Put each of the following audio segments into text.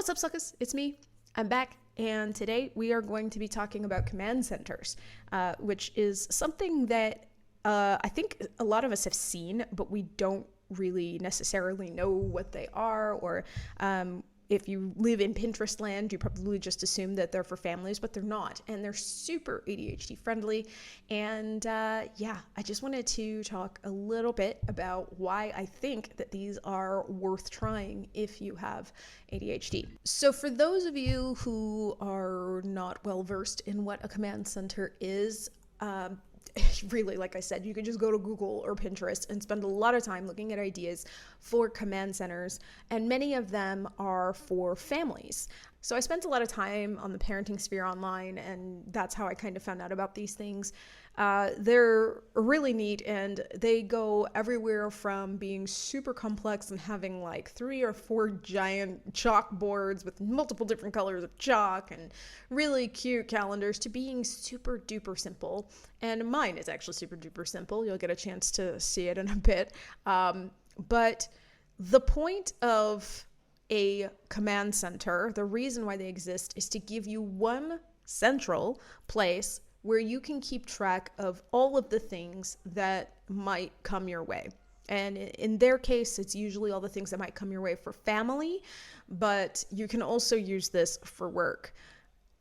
What's up, suckers? It's me. I'm back, and today we are going to be talking about command centers, which is something that I think a lot of us have seen, but we don't really necessarily know what they are, or if you live in Pinterest land, you probably just assume that they're for families, but they're not. And they're super ADHD friendly. And I just wanted to talk a little bit about why I think that these are worth trying if you have ADHD. So for those of you who are not well versed in what a command center is, really, like I said, you can just go to Google or Pinterest and spend a lot of time looking at ideas for command centers, and many of them are for families. So I spent a lot of time on the parenting sphere online, and that's how I kind of found out about these things. They're really neat, and they go everywhere from being super complex and having like 3 or 4 giant chalkboards with multiple different colors of chalk and really cute calendars to being super duper simple. And mine is actually super duper simple. You'll get a chance to see it in a bit. But the point of a command center, the reason why they exist, is to give you one central place where you can keep track of all of the things that might come your way. And in their case, it's usually all the things that might come your way for family, but you can also use this for work.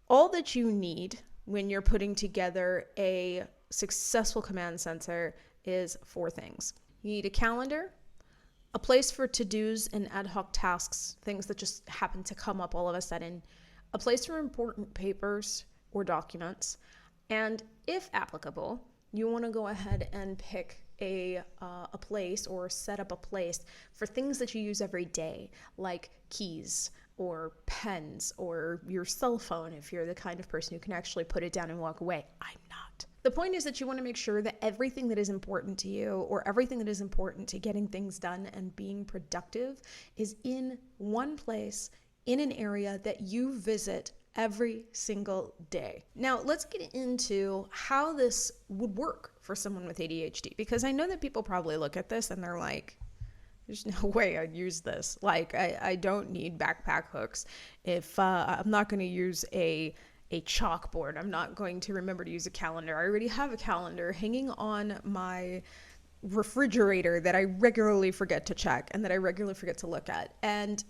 All that you need when you're putting together a successful command center is 4 things. You need a calendar, a place for to-dos and ad hoc tasks, things that just happen to come up all of a sudden, a place for important papers or documents, and if applicable, you want to go ahead and pick a place or set up a place for things that you use every day, like keys or pens or your cell phone if you're the kind of person who can actually put it down and walk away. I'm not. The point is that you want to make sure that everything that is important to you, or everything that is important to getting things done and being productive, is in one place in an area that you visit every single day. Now, let's get into how this would work for someone with ADHD, because I know that people probably look at this and they're like, there's no way I'd use this. Like, I don't need backpack hooks. If I'm not going to use a chalkboard, I'm not going to remember to use a calendar. I already have a calendar hanging on my refrigerator that I regularly forget to check and that I regularly forget to look at. And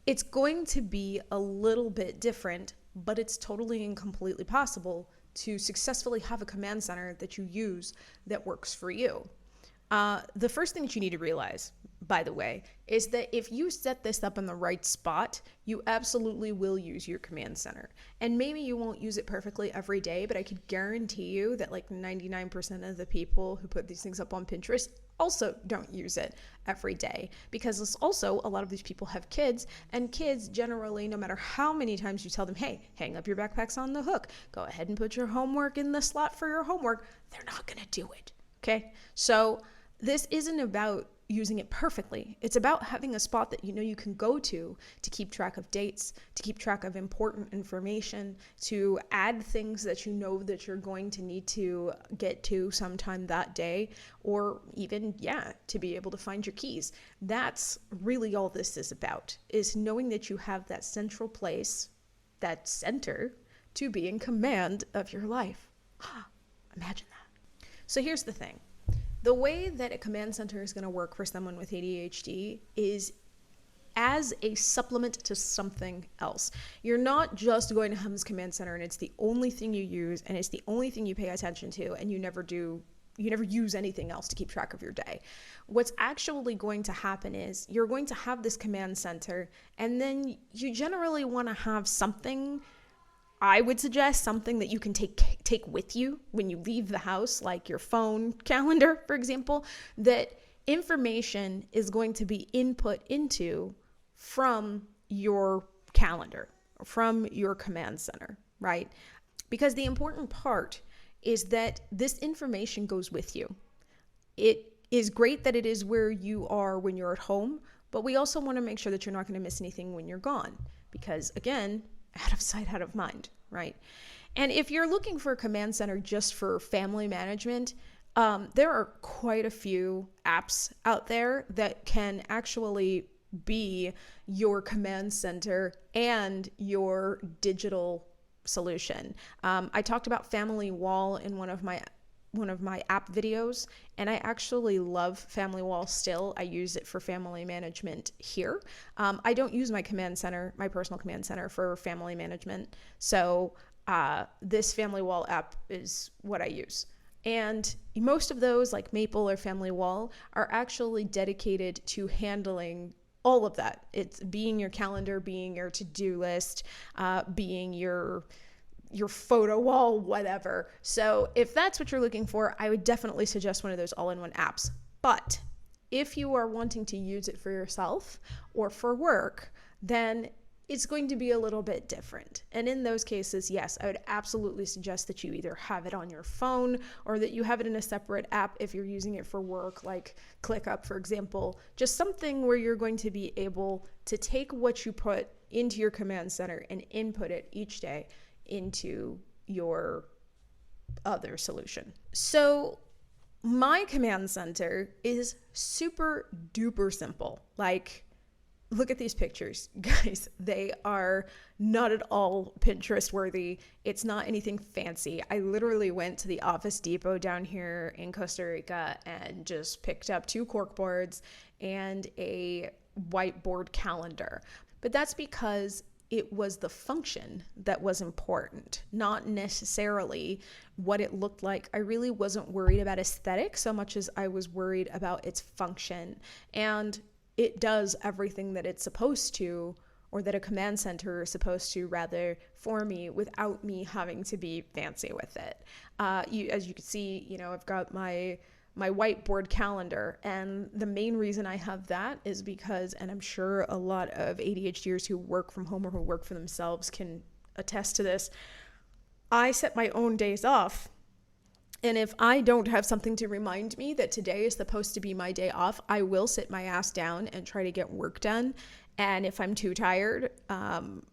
it's going to be a little bit different, but it's totally and completely possible to successfully have a command center that you use that works for you. The first thing that you need to realize, by the way, is that if you set this up in the right spot, you absolutely will use your command center. And maybe you won't use it perfectly every day, but I could guarantee you that like 99% of the people who put these things up on Pinterest also don't use it every day, because it's also, a lot of these people have kids, and kids generally, no matter how many times you tell them, hey, hang up your backpacks on the hook, go ahead and put your homework in the slot for your homework, they're not going to do it. Okay? So this isn't about using it perfectly. It's about having a spot that you know you can go to keep track of dates, to keep track of important information, to add things that you know that you're going to need to get to sometime that day, or even, to be able to find your keys. That's really all this is about, is knowing that you have that central place, that center, to be in command of your life. Imagine that. So here's the thing. The way that a command center is going to work for someone with ADHD is as a supplement to something else. You're not just going to have this command center and it's the only thing you use and it's the only thing you pay attention to, and you never use anything else to keep track of your day. What's actually going to happen is you're going to have this command center, and then you generally want to have something. I would suggest something that you can take with you when you leave the house, like your phone calendar, for example, that information is going to be input into from your calendar, from your command center, right? Because the important part is that this information goes with you. It is great that it is where you are when you're at home, but we also want to make sure that you're not going to miss anything when you're gone, because again, out of sight, out of mind, right? And if you're looking for a command center just for family management, there are quite a few apps out there that can actually be your command center and your digital solution. I talked about Family Wall in one of my app videos, and I actually love Family Wall still. I use it for family management here. I don't use my command center, my personal command center, for family management. So this Family Wall app is what I use. And most of those, like Maple or Family Wall, are actually dedicated to handling all of that. It's being your calendar, being your to-do list, being your photo wall, whatever. So if that's what you're looking for, I would definitely suggest one of those all-in-one apps. But if you are wanting to use it for yourself or for work, then it's going to be a little bit different. And in those cases, yes, I would absolutely suggest that you either have it on your phone or that you have it in a separate app if you're using it for work, like ClickUp, for example. Just something where you're going to be able to take what you put into your command center and input it each day into your other solution. So my command center is super duper simple. Like, look at these pictures, guys. They are not at all Pinterest worthy. It's not anything fancy. I literally went to the Office Depot down here in Costa Rica and just picked up 2 cork boards and a whiteboard calendar. But that's because it was the function that was important, not necessarily what it looked like. I really wasn't worried about aesthetic so much as I was worried about its function. And it does everything that it's supposed to, or that a command center is supposed to, rather, for me, without me having to be fancy with it. As you can see, I've got my whiteboard calendar, and the main reason I have that is because, and I'm sure a lot of ADHDers who work from home or who work for themselves can attest to this, I set my own days off. And if I don't have something to remind me that today is supposed to be my day off, I will sit my ass down and try to get work done. And if I'm too tired,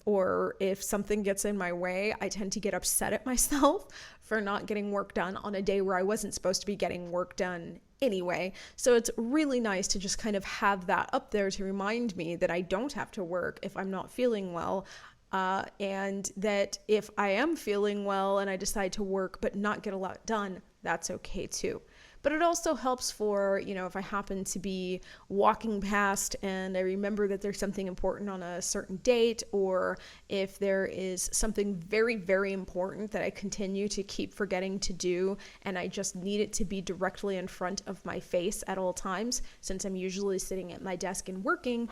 or if something gets in my way, I tend to get upset at myself for not getting work done on a day where I wasn't supposed to be getting work done anyway. So it's really nice to just kind of have that up there to remind me that I don't have to work if I'm not feeling well. And that if I am feeling well and I decide to work but not get a lot done, that's okay too. But it also helps for, if I happen to be walking past and I remember that there's something important on a certain date, or if there is something very, very important that I continue to keep forgetting to do and I just need it to be directly in front of my face at all times, since I'm usually sitting at my desk and working,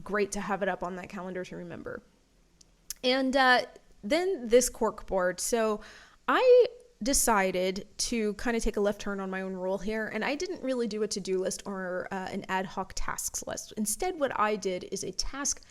great to have it up on that calendar to remember. And then this cork board. So I decided to kind of take a left turn on my own rule here, and I didn't really do a to-do list or an ad hoc tasks list. Instead, what I did is a task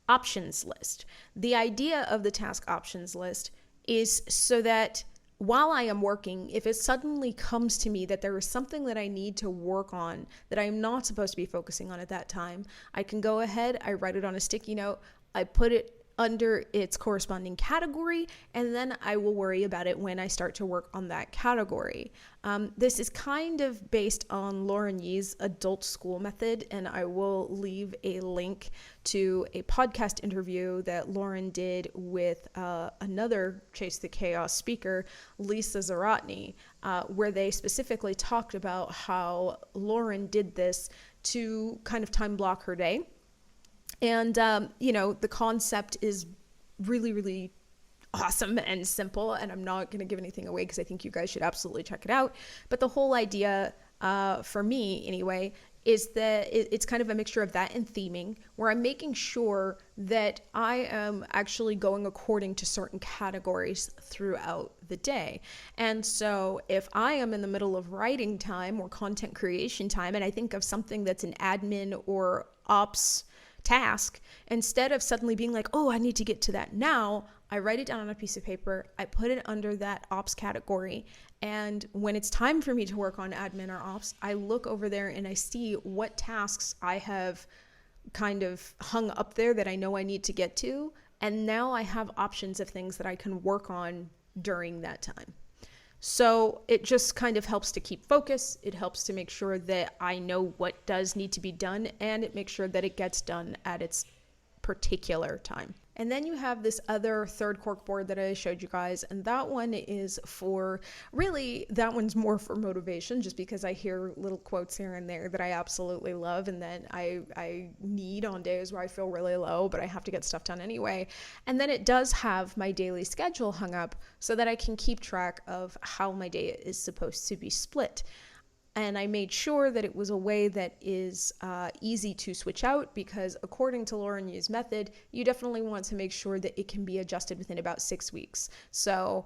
options list. The idea of the task options list is so that while I am working, if it suddenly comes to me that there is something that I need to work on that I am not supposed to be focusing on at that time, I can go ahead, I write it on a sticky note, I put it under its corresponding category, and then I will worry about it when I start to work on that category. This is kind of based on Lauren Yee's adult school method, and I will leave a link to a podcast interview that Lauren did with another Chase the Chaos speaker, Lisa Zaratny, where they specifically talked about how Lauren did this to kind of time block her day. And, the concept is really, really awesome and simple, and I'm not going to give anything away because I think you guys should absolutely check it out. But the whole idea, for me anyway, is that it's kind of a mixture of that and theming, where I'm making sure that I am actually going according to certain categories throughout the day. And so if I am in the middle of writing time or content creation time, and I think of something that's an admin or ops task, instead of suddenly being like, oh, I need to get to that now, I write it down on a piece of paper, I put it under that ops category, and when it's time for me to work on admin or ops, I look over there and I see what tasks I have kind of hung up there that I know I need to get to, and now I have options of things that I can work on during that time. So it just kind of helps to keep focus. It helps to make sure that I know what does need to be done, and it makes sure that it gets done at its particular time. And then you have this other third cork board that I showed you guys, and that one is for, really, that one's more for motivation, just because I hear little quotes here and there that I absolutely love and that I need on days where I feel really low, but I have to get stuff done anyway. And then it does have my daily schedule hung up so that I can keep track of how my day is supposed to be split. And I made sure that it was a way that is easy to switch out, because according to Lauren Yu's method, you definitely want to make sure that it can be adjusted within about 6 weeks. So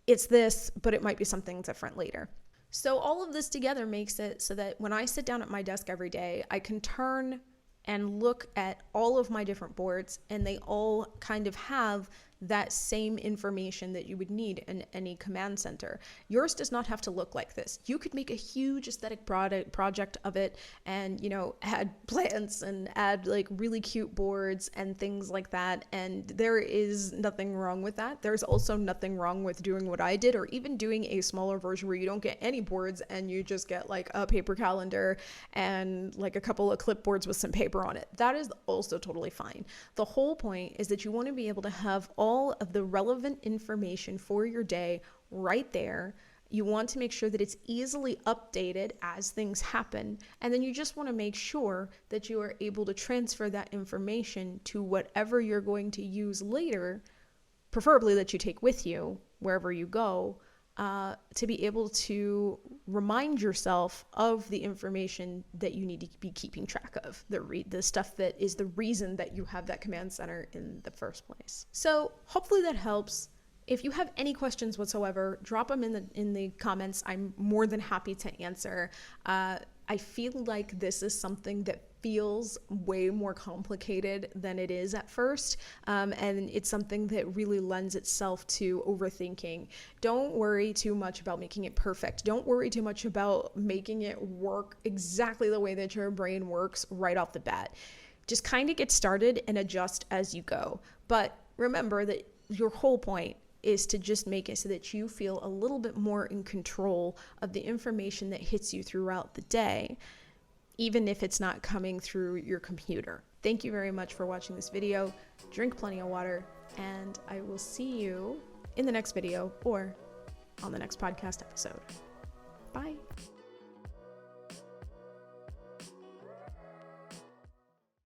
it's this, but it might be something different later. So all of this together makes it so that when I sit down at my desk every day, I can turn and look at all of my different boards, and they all kind of have that same information that you would need in any command center. Yours does not have to look like this. You could make a huge aesthetic project of it and, add plants and add like really cute boards and things like that. And there is nothing wrong with that. There's also nothing wrong with doing what I did, or even doing a smaller version where you don't get any boards and you just get like a paper calendar and like a couple of clipboards with some paper on it. That is also totally fine. The whole point is that you want to be able to have all of the relevant information for your day right there. You want to make sure that it's easily updated as things happen. And then you just want to make sure that you are able to transfer that information to whatever you're going to use later, preferably that you take with you wherever you go, to be able to remind yourself of the information that you need to be keeping track of, the stuff that is the reason that you have that command center in the first place. So hopefully that helps. If you have any questions whatsoever, drop them in the comments. I'm more than happy to answer. I feel like this is something that feels way more complicated than it is at first, and it's something that really lends itself to overthinking. Don't worry too much about making it perfect. Don't worry too much about making it work exactly the way that your brain works right off the bat. Just kind of get started and adjust as you go. But remember that your whole point is to just make it so that you feel a little bit more in control of the information that hits you throughout the day, even if it's not coming through your computer. Thank you very much for watching this video. Drink plenty of water, and I will see you in the next video or on the next podcast episode. Bye.